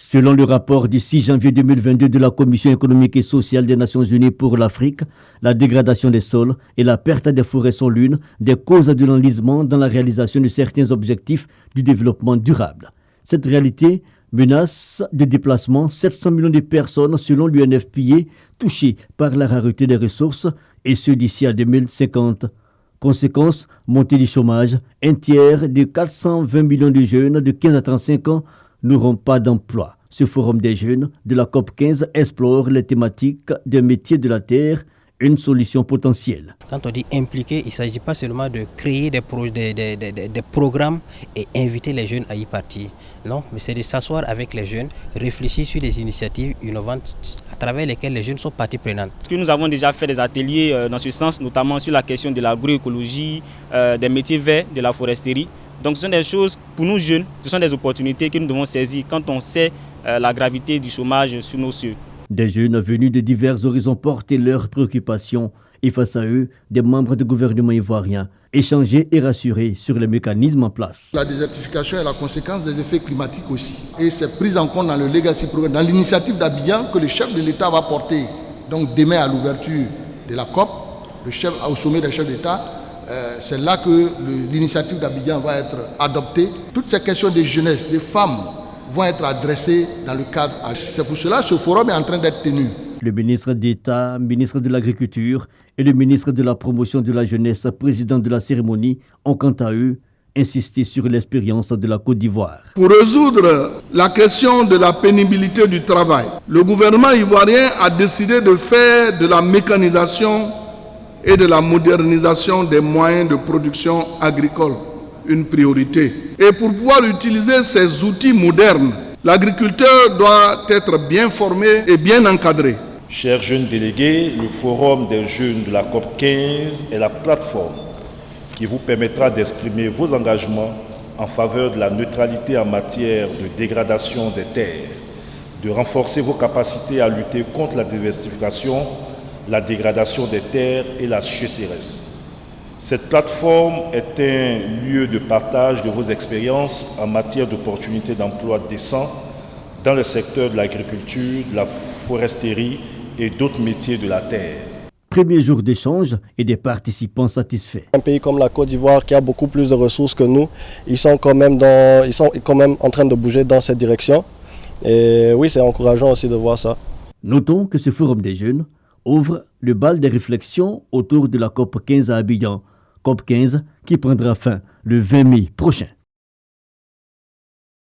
Selon le rapport du 6 janvier 2022 de la Commission économique et sociale des Nations Unies pour l'Afrique, la dégradation des sols et la perte des forêts sont l'une des causes de l'enlisement dans la réalisation de certains objectifs du développement durable. Cette réalité menace de déplacement 700 millions de personnes selon l'UNFPA touchées par la rareté des ressources et ce d'ici à 2050. Conséquence, montée du chômage, un tiers des 420 millions de jeunes de 15 à 35 ans n'auront pas d'emploi. Ce forum des jeunes de la COP15 explore les thématiques des métiers de la terre, une solution potentielle. Quand on dit impliquer, il ne s'agit pas seulement de créer des programmes et inviter les jeunes à y partir. Non, mais c'est de s'asseoir avec les jeunes, réfléchir sur des initiatives innovantes à travers lesquelles les jeunes sont partie prenante. Parce que nous avons déjà fait des ateliers dans ce sens, notamment sur la question de l'agroécologie, des métiers verts, de la foresterie. Donc ce sont des choses, pour nous jeunes, ce sont des opportunités que nous devons saisir quand on sait la gravité du chômage sur nos cieux. Des jeunes venus de divers horizons portaient leurs préoccupations et face à eux, des membres du gouvernement ivoirien échanger et rassurer sur les mécanismes en place. La désertification est la conséquence des effets climatiques aussi. Et c'est pris en compte dans le Legacy Programme, dans l'initiative d'Abidjan que le chef de l'État va porter. Donc demain à l'ouverture de la COP, au sommet des chefs d'État, c'est là que l'initiative d'Abidjan va être adoptée. Toutes ces questions de jeunesse, de femmes, vont être adressées dans le cadre. C'est pour cela que ce forum est en train d'être tenu. Le ministre d'État, ministre de l'Agriculture et le ministre de la Promotion de la Jeunesse, président de la cérémonie, ont quant à eux insisté sur l'expérience de la Côte d'Ivoire. Pour résoudre la question de la pénibilité du travail, le gouvernement ivoirien a décidé de faire de la mécanisation et de la modernisation des moyens de production agricole une priorité. Et pour pouvoir utiliser ces outils modernes, l'agriculteur doit être bien formé et bien encadré. Chers jeunes délégués, le Forum des jeunes de la COP15 est la plateforme qui vous permettra d'exprimer vos engagements en faveur de la neutralité en matière de dégradation des terres, de renforcer vos capacités à lutter contre la désertification, la dégradation des terres et la sécheresse. Cette plateforme est un lieu de partage de vos expériences en matière d'opportunités d'emploi décents dans le secteur de l'agriculture, de la foresterie et d'autres métiers de la terre. Premier jour d'échange et des participants satisfaits. Un pays comme la Côte d'Ivoire qui a beaucoup plus de ressources que nous, ils sont quand même en train de bouger dans cette direction. Et oui, c'est encourageant aussi de voir ça. Notons que ce forum des jeunes ouvre le bal des réflexions autour de la COP15 à Abidjan. COP15 qui prendra fin le 20 mai prochain.